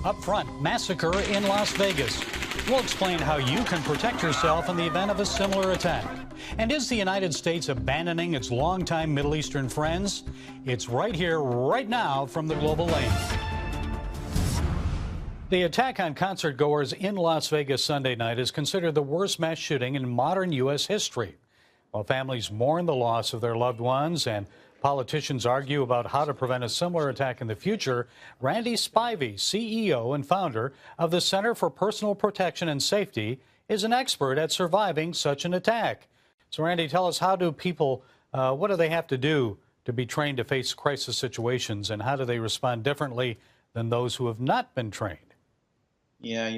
Up front, massacre in Las Vegas. We'll explain how you can protect yourself in the event of a similar attack. And is the United States abandoning its longtime Middle Eastern friends? It's right here, right now, from the Global Lane. The attack on concertgoers in Las Vegas Sunday night is considered the worst mass shooting in modern U.S. history. While families mourn the loss of their loved ones and politicians argue about how to prevent a similar attack in the future, Randy Spivey, CEO and founder of the Center for Personal Protection and Safety, is an expert at surviving such an attack. So, Randy, tell us, how do people, what do they have to do to be trained to face crisis situations, and how do they respond differently than those who have not been trained? Yeah,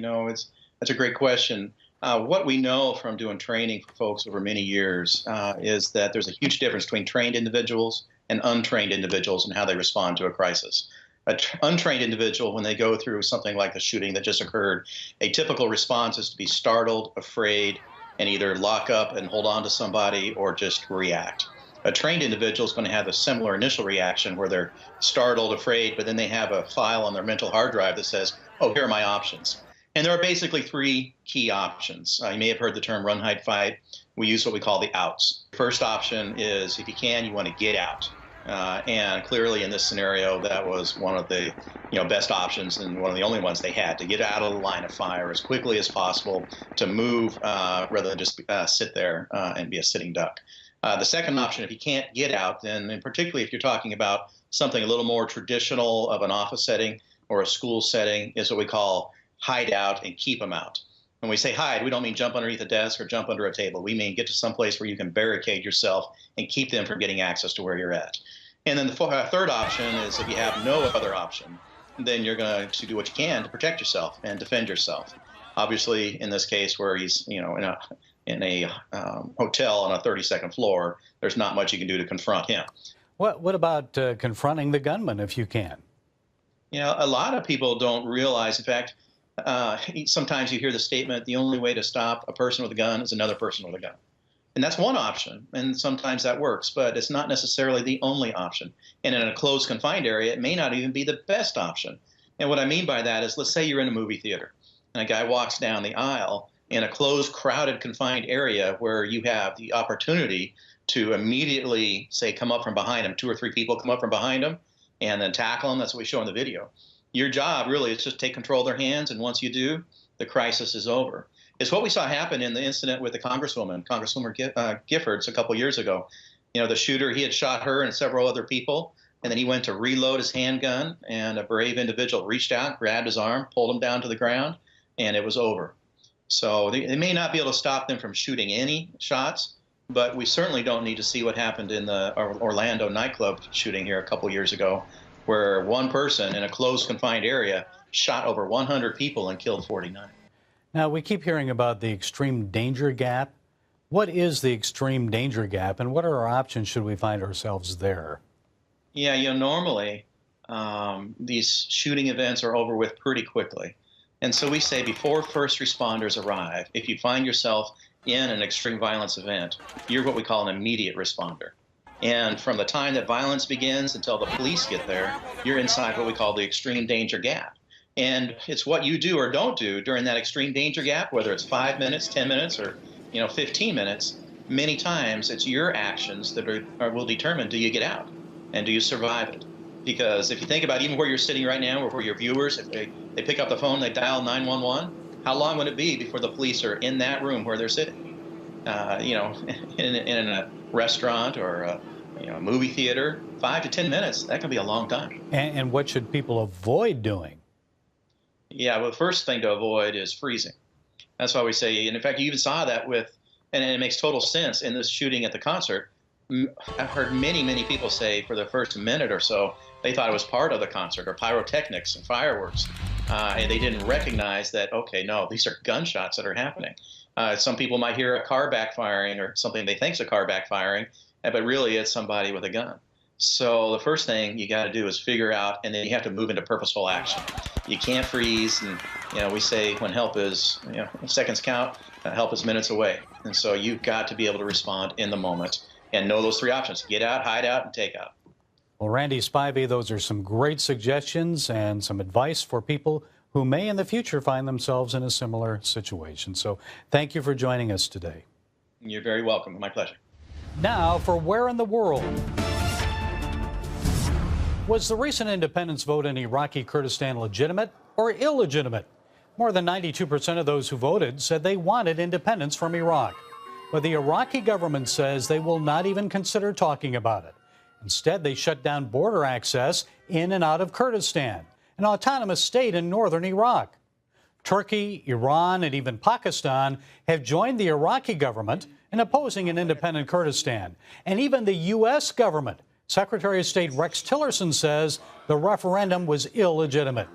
that's a great question. What we know from doing training for folks over many years is that there's a huge difference between trained individuals and untrained individuals and how they respond to a crisis. An untrained individual, when they go through something like the shooting that just occurred, a typical response is to be startled, afraid, and either lock up and hold on to somebody or just react. A trained individual is going to have a similar initial reaction where they're startled, afraid, but then they have a file on their mental hard drive that says, oh, here are my options. And there are basically three key options. You may have heard the term run, hide, fight. We use what we call the outs. First option is, if you can, you want to get out. And clearly in this scenario, that was one of the best options and one of the only ones they had, to get out of the line of fire as quickly as possible, to move rather than just sit there and be a sitting duck. The second option, if you can't get out, then, and particularly if you're talking about something a little more traditional of an office setting or a school setting, is what we call hide out and keep them out. When we say hide, we don't mean jump underneath a desk or jump under a table. We mean get to some place where you can barricade yourself and keep them from getting access to where you're at. And then the third option is, if you have no other option, then you're going to do what you can to protect yourself and defend yourself. Obviously, in this case where he's in a hotel on a 32nd floor, there's not much you can do to confront him. What about confronting the gunman if you can? A lot of people don't realize, in fact, sometimes you hear the statement, the only way to stop a person with a gun is another person with a gun. And that's one option, and sometimes that works, but it's not necessarily the only option. And in a closed, confined area, it may not even be the best option. And what I mean by that is, let's say you're in a movie theater, and a guy walks down the aisle in a closed, crowded, confined area where you have the opportunity to immediately, say, come up from behind him. 2 or 3 people come up from behind him and then tackle him. That's what we show in the video. Your job really is just take control of their hands, and once you do, the crisis is over. It's what we saw happen in the incident with the Congresswoman Giffords, a couple years ago. The shooter, he had shot her and several other people, and then he went to reload his handgun, and a brave individual reached out, grabbed his arm, pulled him down to the ground, and it was over. So they may not be able to stop them from shooting any shots, but we certainly don't need to see what happened in the Orlando nightclub shooting here a couple years ago, where one person in a closed, confined area shot over 100 people and killed 49. Now, we keep hearing about the extreme danger gap. What is the extreme danger gap, and what are our options should we find ourselves there? Yeah, normally these shooting events are over with pretty quickly. And so we say, before first responders arrive, if you find yourself in an extreme violence event, you're what we call an immediate responder. And from the time that violence begins until the police get there, you're inside what we call the extreme danger gap. And it's what you do or don't do during that extreme danger gap, whether it's 5 minutes, 10 minutes, or 15 minutes. Many times it's your actions that will determine, do you get out and do you survive it? Because if you think about even where you're sitting right now, or where your viewers, if they pick up the phone, they dial 911, how long would it be before the police are in that room where they're sitting? In a restaurant or a movie theater, 5 to 10 minutes, that can be a long time. And what should people avoid doing? Yeah, well, the first thing to avoid is freezing. That's why we say, and in fact, you even saw that and it makes total sense in this shooting at the concert. I've heard many people say for the first minute or so, they thought it was part of the concert, or pyrotechnics and fireworks. And they didn't recognize that, okay, no, these are gunshots that are happening. Some people might hear a car backfiring or something they think is a car backfiring, but really it's somebody with a gun. So the first thing you got to do is figure out, and then you have to move into purposeful action. You can't freeze, and we say when help is, seconds count, help is minutes away. And so you've got to be able to respond in the moment and know those 3 options: get out, hide out, and take out. Well, Randy Spivey, those are some great suggestions and some advice for people who may in the future find themselves in a similar situation. So thank you for joining us today. You're very welcome. My pleasure. Now for Where in the World. Was the recent independence vote in Iraqi Kurdistan legitimate or illegitimate? More than 92% of those who voted said they wanted independence from Iraq. But the Iraqi government says they will not even consider talking about it. Instead, they shut down border access in and out of Kurdistan, an autonomous state in northern Iraq. Turkey, Iran, and even Pakistan have joined the Iraqi government in opposing an independent Kurdistan. And even the U.S. government, Secretary of State Rex Tillerson says the referendum was illegitimate.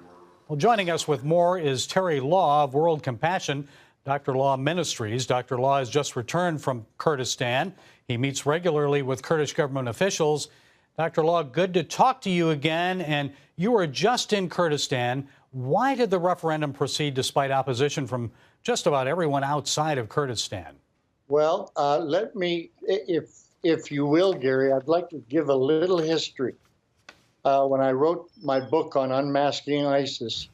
Well, joining us with more is Terry Law of World Compassion, Dr. Law Ministries. Dr. Law has just returned from Kurdistan. He meets regularly with Kurdish government officials. Dr. Law, good to talk to you again. And you were just in Kurdistan. Why did the referendum proceed despite opposition from just about everyone outside of Kurdistan? Well, let me, if you will, Gary, I'd like to give a little history. When I wrote my book on unmasking ISIS,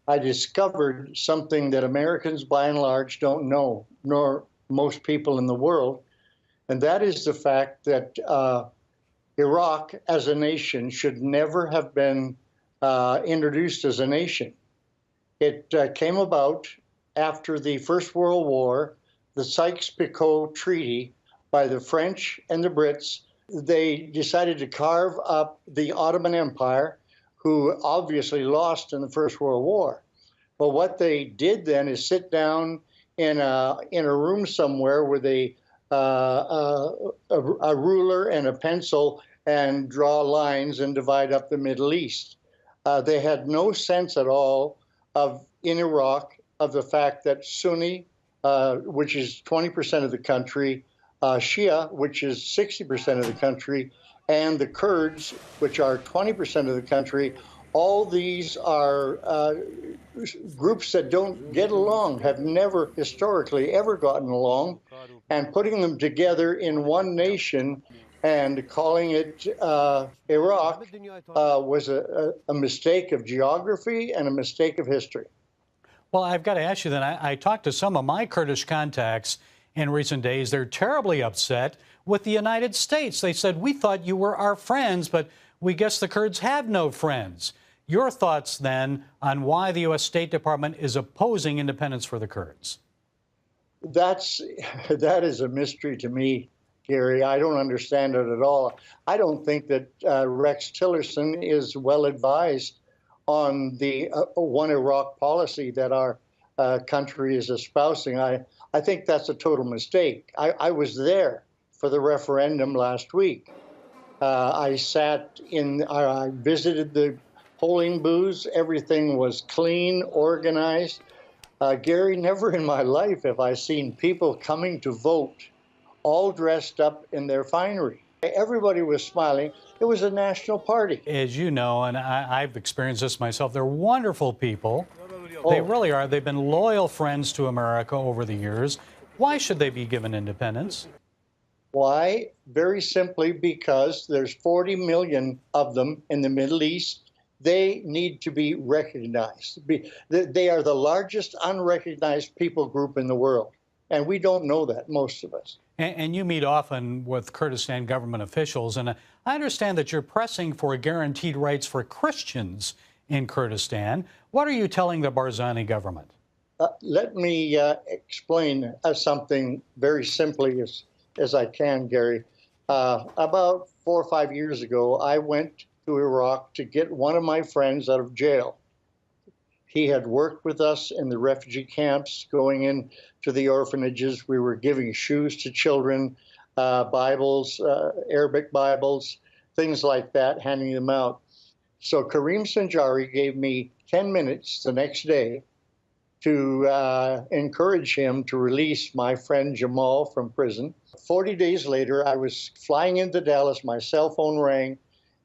I discovered something that Americans by and large don't know, nor most people in the world, and that is the fact that Iraq as a nation should never have been introduced as a nation. It came about after the First World War, the Sykes-Picot Treaty by the French and the Brits. They decided to carve up the Ottoman Empire, who obviously lost in the First World War. But what they did then is sit down in a room somewhere with a ruler and a pencil and draw lines and divide up the Middle East. They had no sense at all in Iraq of the fact that Sunni, which is 20% of the country, Shia, which is 60% of the country, and the Kurds, which are 20% of the country, all these are groups that don't get along, have never historically ever gotten along, and putting them together in one nation and calling it Iraq was a mistake of geography and a mistake of history. Well, I've got to ask you then, I talked to some of my Kurdish contacts in recent days. They're terribly upset with the United States. They said, we thought you were our friends, but we guess the Kurds have no friends. Your thoughts then on why the U.S. State Department is opposing independence for the Kurds? That is a mystery to me, Gary. I don't understand it at all. I don't think that Rex Tillerson is well advised on the one Iraq policy that our country is espousing. I think that's a total mistake. I was there for the referendum last week. I visited the polling booths. Everything was clean, organized. Gary, never in my life have I seen people coming to vote all dressed up in their finery. Everybody was smiling. It was a national party. As you know, and I've experienced this myself, they're wonderful people. They really are. They've been loyal friends to America over the years. Why should they be given independence? Why? Very simply because there's 40 million of them in the Middle East. They need to be recognized. They are the largest unrecognized people group in the world. And we don't know that, most of us. And you meet often with Kurdistan government officials, and I understand that you're pressing for guaranteed rights for Christians in Kurdistan. What are you telling the Barzani government? Let me explain something very simply as I can, Gary. About 4 or 5 years ago, I went to Iraq to get one of my friends out of jail. He had worked with us in the refugee camps, going in to the orphanages. We were giving shoes to children, Bibles, Arabic Bibles, things like that, handing them out. So Karim Sanjari gave me 10 minutes the next day to encourage him to release my friend Jamal from prison. 40 days later, I was flying into Dallas. My cell phone rang,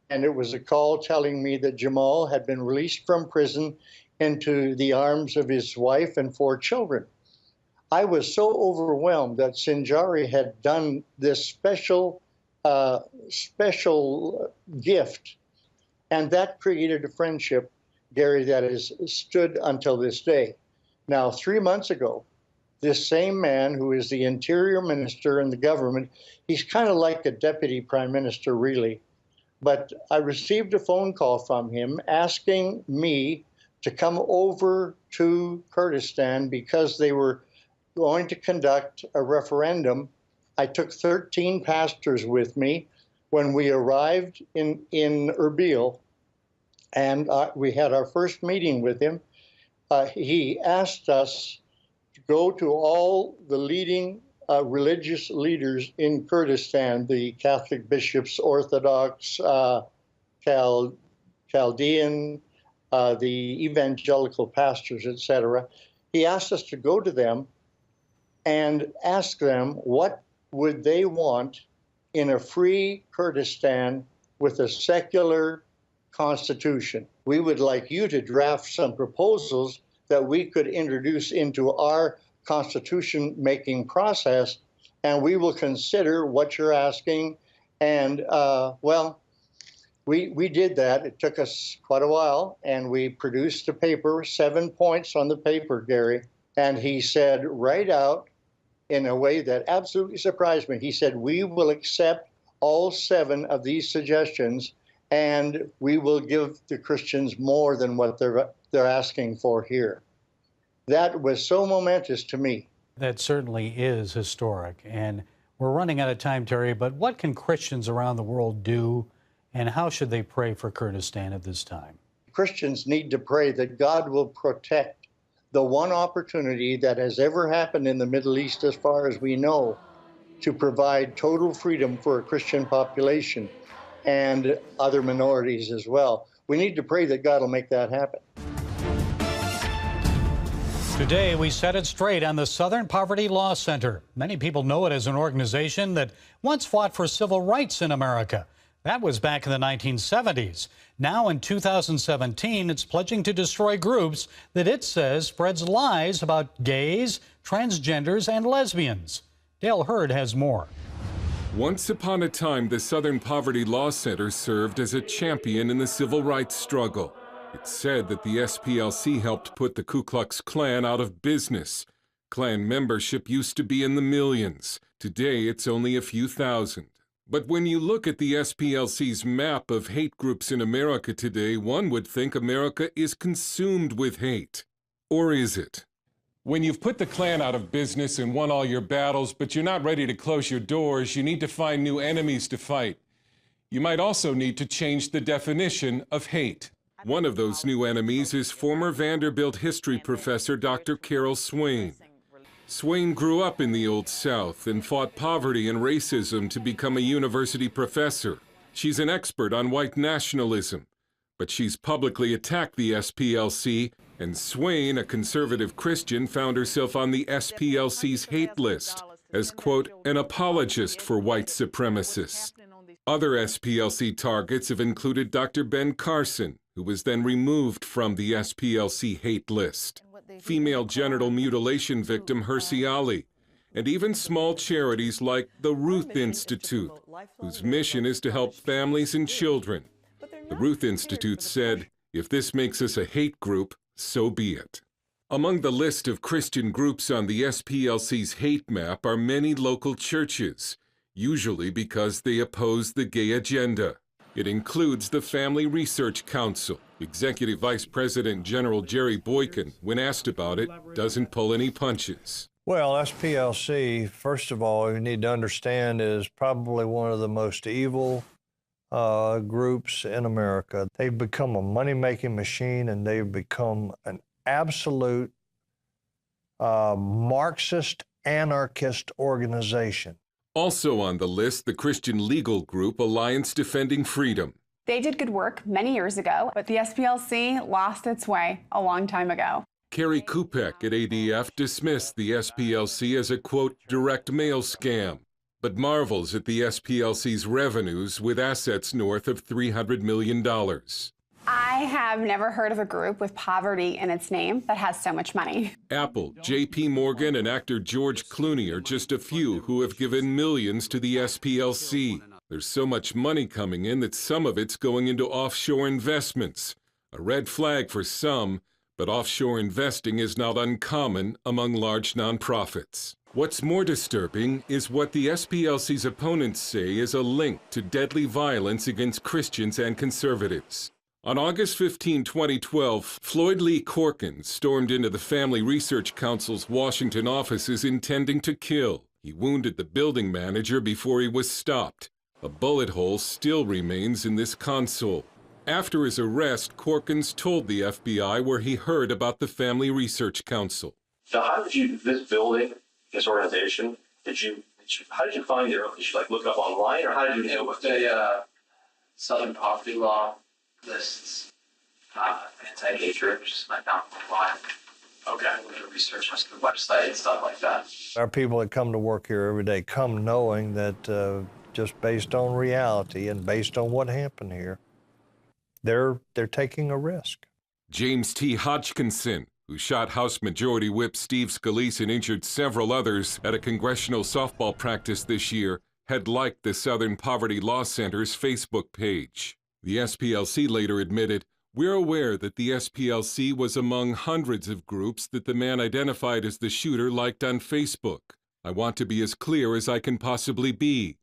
and it was a call telling me that Jamal had been released from prison into the arms of his wife and 4 children. I was so overwhelmed that Sanjari had done this special gift, and that created a friendship. Gary, that has stood until this day. Now, 3 months ago, this same man who is the interior minister in the government, he's kind of like a deputy prime minister, really. But I received a phone call from him asking me to come over to Kurdistan because they were going to conduct a referendum. I took 13 pastors with me when we arrived in Erbil, and we had our first meeting with him. He asked us to go to all the leading religious leaders in Kurdistan, the Catholic bishops, Orthodox, Chaldean, the evangelical pastors, etc. He asked us to go to them and ask them what would they want in a free Kurdistan with a secular constitution. We would like you to draft some proposals that we could introduce into our constitution-making process, and we will consider what you're asking. And, well, we did that. It took us quite a while, and we produced a paper, 7 points on the paper, Gary. And he said right out, in a way that absolutely surprised me, he said, we will accept all 7 of these suggestions, and we will give the Christians more than what they're asking for here. That was so momentous to me. That certainly is historic. And we're running out of time, Terry, but what can Christians around the world do, and how should they pray for Kurdistan at this time? Christians need to pray that God will protect the one opportunity that has ever happened in the Middle East, as far as we know, to provide total freedom for a Christian population and other minorities as well. We need to pray that God will make that happen. Today, we set it straight on the Southern Poverty Law Center. Many people know it as an organization that once fought for civil rights in America. That was back in the 1970s. Now in 2017, it's pledging to destroy groups that it says spreads lies about gays, transgenders, and lesbians. Dale Hurd has more. Once upon a time, the Southern Poverty Law Center served as a champion in the civil rights struggle. It's said that the SPLC helped put the Ku Klux Klan out of business. Klan membership used to be in the millions. Today, it's only a few thousand. But when you look at the SPLC's map of hate groups in America today, one would think America is consumed with hate. Or is it? When you've put the Klan out of business and won all your battles, but you're not ready to close your doors, you need to find new enemies to fight. You might also need to change the definition of hate. One of those new enemies is former Vanderbilt history professor Dr. Carol Swain. Swain grew up in the Old South and fought poverty and racism to become a university professor. She's an expert on white nationalism, but she's publicly attacked the SPLC, and Swain, a conservative Christian, found herself on the SPLC's hate list as, quote, an apologist for white supremacists. Other SPLC targets have included Dr. Ben Carson, who was then removed from the SPLC hate list, female genital mutilation victim Hersey Ali, and even small charities like the Ruth Institute, whose mission is to help families and children. The Ruth Institute said, if this makes us a hate group, so be it. Among the list of Christian groups on the SPLC's hate map are many local churches, usually because they oppose the gay agenda. It includes the Family Research Council. Executive Vice President General Jerry Boykin, when asked about it, doesn't pull any punches. Well, SPLC, first of all, you need to understand, is probably one of the most evil groups in America. They've become a money-making machine, and they've become an absolute Marxist, anarchist organization. Also on the list, the Christian legal group Alliance Defending Freedom. They did good work many years ago, but the SPLC lost its way a long time ago. Carrie Kupek at ADF dismissed the SPLC as a, quote, direct mail scam, but marvels at the SPLC's revenues with assets north of $300 million. I have never heard of a group with poverty in its name that has so much money. Apple, J.P. Morgan, and actor George Clooney are just a few who have given millions to the SPLC. There's so much money coming in that some of it's going into offshore investments. A red flag for some, but offshore investing is not uncommon among large nonprofits. What's more disturbing is what the SPLC's opponents say is a link to deadly violence against Christians and conservatives. On August 15, 2012, Floyd Lee Corkins stormed into the Family Research Council's Washington offices intending to kill. He wounded the building manager before he was stopped. A bullet hole still remains in this console. After his arrest, Corkins told the FBI where he heard about the Family Research Council. So how did you, this building, this organization, how did you find it? Did you look it up online, or how did you know? The Southern Poverty Law lists anti-hate groups. I found online. Okay. We research on the website and stuff like that. Our people that come to work here every day come knowing that just based on reality and based on what happened here, they're taking a risk. James T. Hodgkinson, who shot House Majority Whip Steve Scalise and injured several others at a congressional softball practice this year, had liked the Southern Poverty Law Center's Facebook page. The SPLC later admitted, "We're aware that the SPLC was among hundreds of groups that the man identified as the shooter liked on Facebook. I want to be as clear as I can possibly be.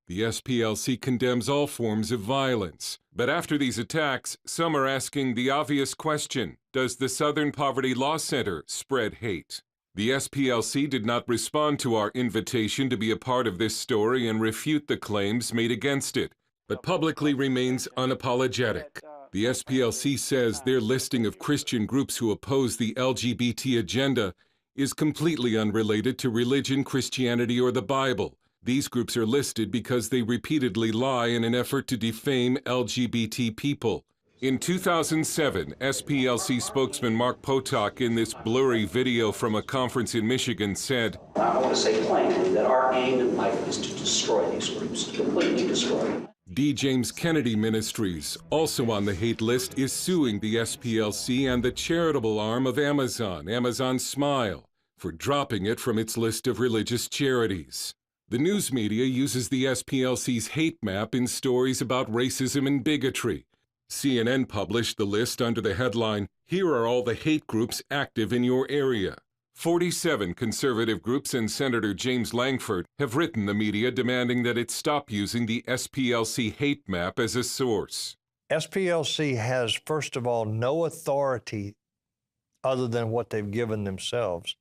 The SPLC condemns all forms of violence. But after these attacks, some are asking the obvious question, does the Southern Poverty Law Center spread hate?" The SPLC did not respond to our invitation to be a part of this story and refute the claims made against it, but publicly remains unapologetic. The SPLC says their listing of Christian groups who oppose the LGBT agenda is completely unrelated to religion, Christianity, or the Bible. These groups are listed because they repeatedly lie in an effort to defame LGBT people. In 2007, SPLC spokesman Mark Potok, in this blurry video from a conference in Michigan, said, "I want to say plainly that our aim in life is to destroy these groups, to completely destroy them." D. James Kennedy Ministries, also on the hate list, is suing the SPLC and the charitable arm of Amazon, Amazon Smile, for dropping it from its list of religious charities. The news media uses the SPLC's hate map in stories about racism and bigotry. CNN published the list under the headline, "Here are all the hate groups active in your area." 47 conservative groups and Senator James Langford have written the media demanding that it stop using the SPLC hate map as a source. SPLC has, first of all, no authority other than what they've given themselves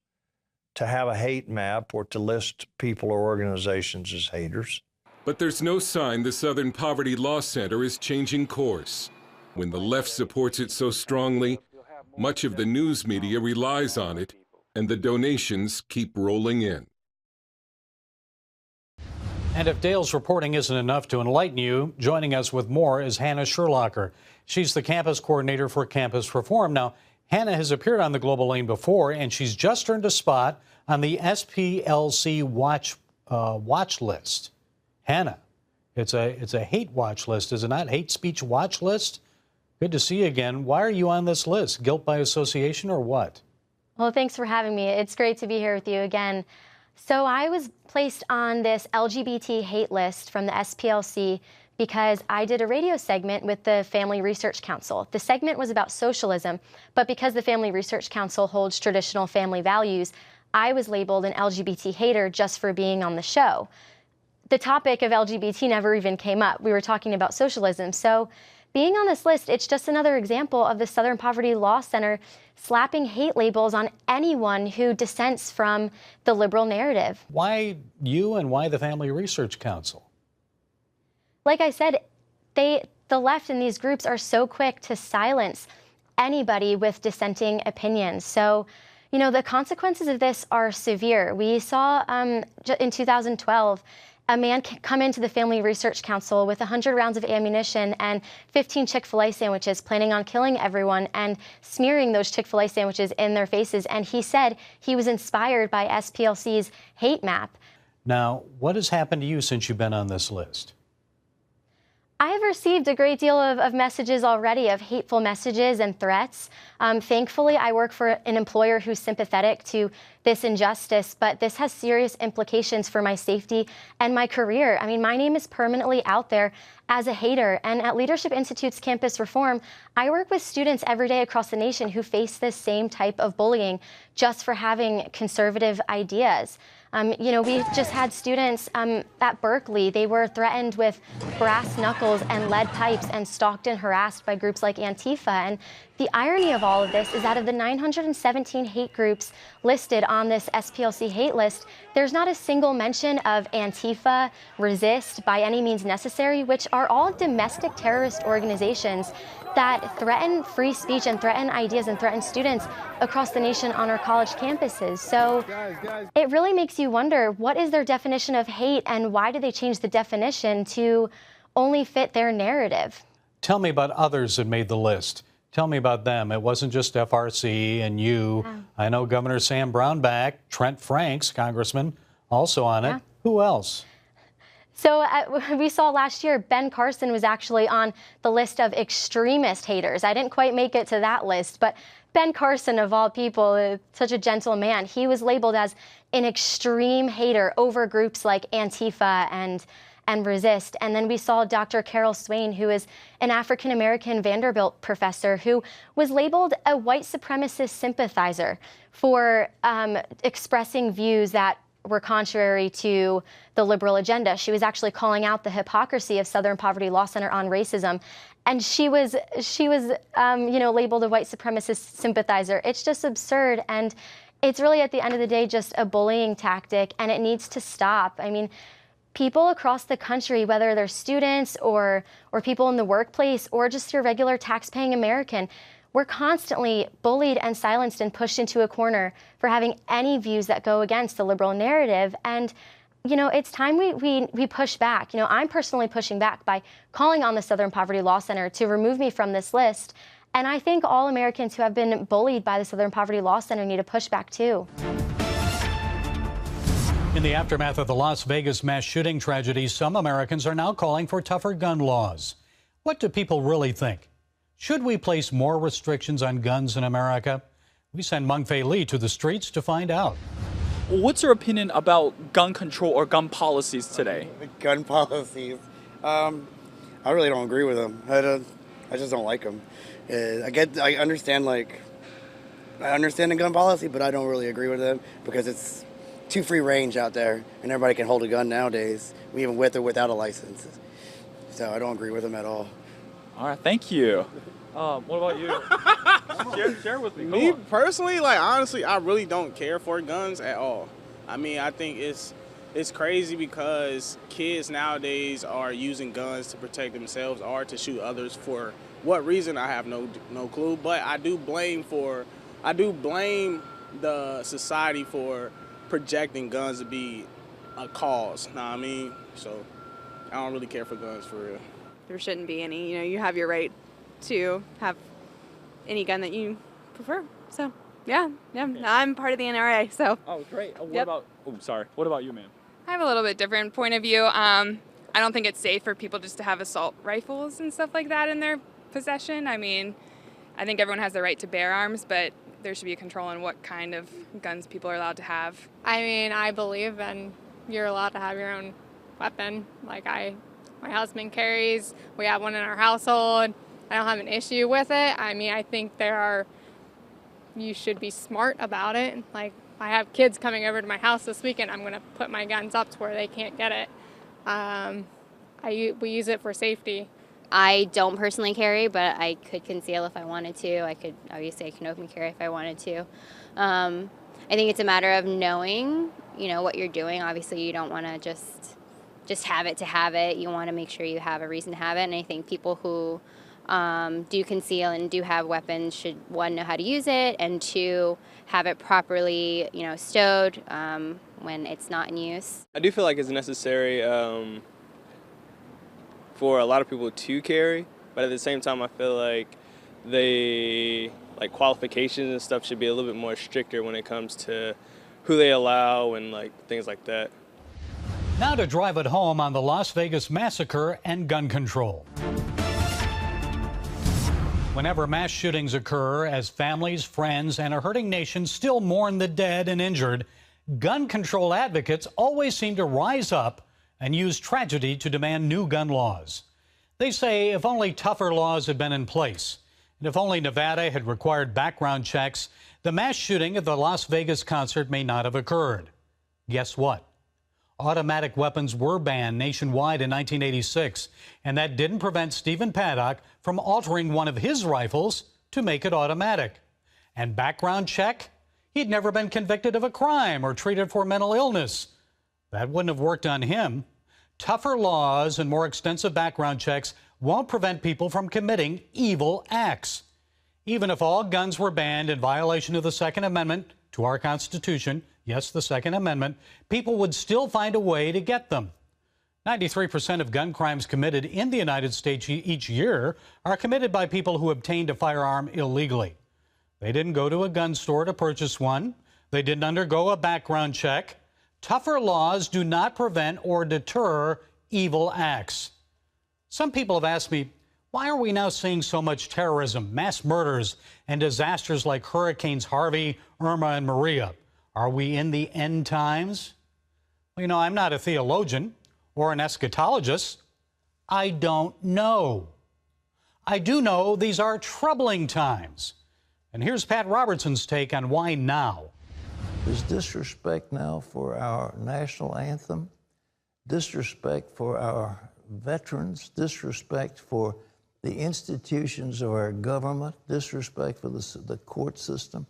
to have a hate map or to list people or organizations as haters. But there's no sign the Southern Poverty Law Center is changing course. When the left supports it so strongly, much of the news media relies on it, and the donations keep rolling in. And if Dale's reporting isn't enough to enlighten you, joining us with more is Hannah Sherlocker. She's the campus coordinator for Campus Reform. Now, Hannah has appeared on the Global Lane before, and she's just earned a spot on the SPLC watch list. Hannah, it's a hate watch list, is it not? Hate speech watch list? Good to see you again. Why are you on this list? Guilt by association or what? Well, thanks for having me. It's great to be here with you again. So I was placed on this LGBT hate list from the SPLC because I did a radio segment with the Family Research Council. The segment was about socialism, but because the Family Research Council holds traditional family values, I was labeled an LGBT hater just for being on the show. The topic of LGBT never even came up. We were talking about socialism. So being on this list, it's just another example of the Southern Poverty Law Center slapping hate labels on anyone who dissents from the liberal narrative. Why you and why the Family Research Council? Like I said, the left in these groups are so quick to silence anybody with dissenting opinions. So, you know, the consequences of this are severe. We saw in 2012, a man come into the Family Research Council with 100 rounds of ammunition and 15 Chick-fil-A sandwiches, planning on killing everyone and smearing those Chick-fil-A sandwiches in their faces. And he said he was inspired by SPLC's hate map. Now, what has happened to you since you've been on this list? I have received a great deal of messages already, of hateful messages and threats. Thankfully, I work for an employer who's sympathetic to this injustice, but this has serious implications for my safety and my career. I mean, my name is permanently out there as a hater. And at Leadership Institute's Campus Reform, I work with students every day across the nation who face this same type of bullying just for having conservative ideas. You know, we just had students at Berkeley. They were threatened with brass knuckles and lead pipes and stalked and harassed by groups like Antifa. And the irony of all of this is that of the 917 hate groups listed on this SPLC hate list, there's not a single mention of Antifa, Resist, By Any Means Necessary, which are all domestic terrorist organizations that threaten free speech and threaten ideas and threaten students across the nation on our college campuses. So it really makes you wonder, what is their definition of hate and why did they change the definition to only fit their narrative? Tell me about others that made the list. Tell me about them. It wasn't just FRC and you. Yeah. I know Governor Sam Brownback, Trent Franks, Congressman, also on it. Yeah. Who else? So we saw last year, Ben Carson was actually on the list of extremist haters. I didn't quite make it to that list, but Ben Carson, of all people, such a gentle man, he was labeled as an extreme hater over groups like Antifa and Resist. And then we saw Dr. Carol Swain, who is an African-American Vanderbilt professor who was labeled a white supremacist sympathizer for expressing views that were contrary to the liberal agenda. She was actually calling out the hypocrisy of Southern Poverty Law Center on racism. And she was labeled a white supremacist sympathizer. It's just absurd. And it's really, at the end of the day, just a bullying tactic, and it needs to stop. I mean, people across the country, whether they're students or people in the workplace or just your regular tax-paying American, we're constantly bullied and silenced and pushed into a corner for having any views that go against the liberal narrative. And, you know, it's time we push back. You know, I'm personally pushing back by calling on the Southern Poverty Law Center to remove me from this list. And I think all Americans who have been bullied by the Southern Poverty Law Center need to push back too. In the aftermath of the Las Vegas mass shooting tragedy, some Americans are now calling for tougher gun laws. What do people really think? Should we place more restrictions on guns in America? We send Mung Fei Lee to the streets to find out. What's your opinion about gun control or gun policies today? Gun policies? I really don't agree with them. I just don't like them. I understand the gun policy, but I don't really agree with them because it's too free range out there, and everybody can hold a gun nowadays, even with or without a license. So I don't agree with them at all. All right, thank you. What about you? share with me. Me personally, honestly, I really don't care for guns at all. I mean, I think it's crazy because kids nowadays are using guns to protect themselves or to shoot others. For what reason, I have no clue. But I do blame the society for projecting guns to be a cause. Know what I mean? So I don't really care for guns for real. There shouldn't be any. You know, you have your right to have any gun that you prefer. So, yeah. I'm part of the NRA, so. Oh, great. What about you, ma'am? I have a little bit different point of view. I don't think it's safe for people just to have assault rifles and stuff like that in their possession. I mean, I think everyone has the right to bear arms, but there should be a control on what kind of guns people are allowed to have. I mean, I believe you're allowed to have your own weapon. My husband carries, we have one in our household. I don't have an issue with it. I mean, I think you should be smart about it. Like, I have kids coming over to my house this weekend. I'm going to put my guns up to where they can't get it. We use it for safety. I don't personally carry, but I could conceal if I wanted to. I can open carry if I wanted to. I think it's a matter of knowing, what you're doing. Obviously, you don't want to just have it to have it. You want to make sure you have a reason to have it. And I think people who do conceal and do have weapons should, one, know how to use it, and two, have it properly, stowed when it's not in use. I do feel like it's necessary for a lot of people to carry, but at the same time, I feel like qualifications and stuff should be a little bit more stricter when it comes to who they allow and things like that. Now to drive it home on the Las Vegas massacre and gun control. Whenever mass shootings occur, as families, friends, and a hurting nation still mourn the dead and injured, gun control advocates always seem to rise up and use tragedy to demand new gun laws. They say if only tougher laws had been in place, and if only Nevada had required background checks, the mass shooting at the Las Vegas concert may not have occurred. Guess what? Automatic weapons were banned nationwide in 1986, and that didn't prevent Stephen Paddock from altering one of his rifles to make it automatic. And background check? He'd never been convicted of a crime or treated for mental illness. That wouldn't have worked on him. Tougher laws and more extensive background checks won't prevent people from committing evil acts. Even if all guns were banned in violation of the Second Amendment to our Constitution, yes, the Second Amendment, people would still find a way to get them. 93% of gun crimes committed in the United States each year are committed by people who obtained a firearm illegally. They didn't go to a gun store to purchase one. They didn't undergo a background check. Tougher laws do not prevent or deter evil acts. Some people have asked me, why are we now seeing so much terrorism, mass murders, and disasters like Hurricanes Harvey, Irma, and Maria? Are we in the end times? Well, you know, I'm not a theologian or an eschatologist. I don't know. I do know these are troubling times. And here's Pat Robertson's take on why now. There's disrespect now for our national anthem, disrespect for our veterans, disrespect for the institutions of our government, disrespect for the court system,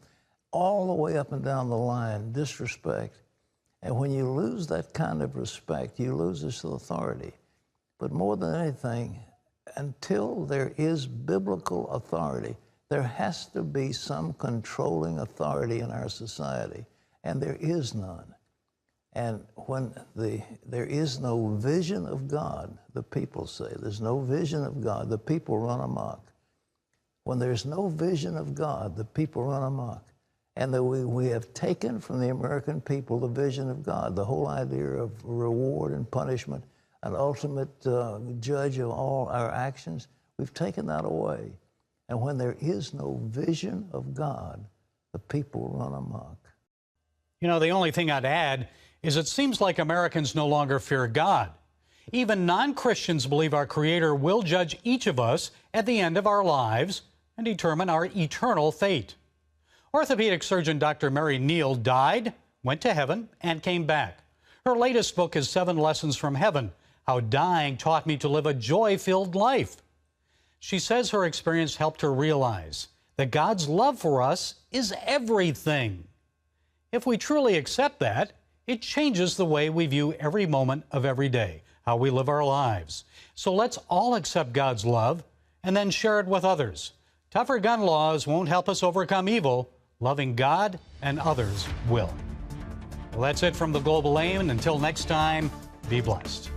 all the way up and down the line, disrespect. And when you lose that kind of respect, you lose this authority. But more than anything, until there is biblical authority, there has to be some controlling authority in our society, and there is none. And when there is no vision of God, the people say, there's no vision of God, the people run amok. When there's no vision of God, the people run amok. And that we have taken from the American people the vision of God, the whole idea of reward and punishment, an ultimate judge of all our actions. We've taken that away. And when there is no vision of God, the people run amok. You know, the only thing I'd add is it seems like Americans no longer fear God. Even non-Christians believe our Creator will judge each of us at the end of our lives and determine our eternal fate. Orthopedic surgeon Dr. Mary Neal died, went to heaven, and came back. Her latest book is 7 Lessons from Heaven, How Dying Taught Me to Live a Joy-Filled Life. She says her experience helped her realize that God's love for us is everything. If we truly accept that, it changes the way we view every moment of every day, how we live our lives. So let's all accept God's love and then share it with others. Tougher gun laws won't help us overcome evil. Loving God and others will. Well, that's it from the Global Aim. Until next time, be blessed.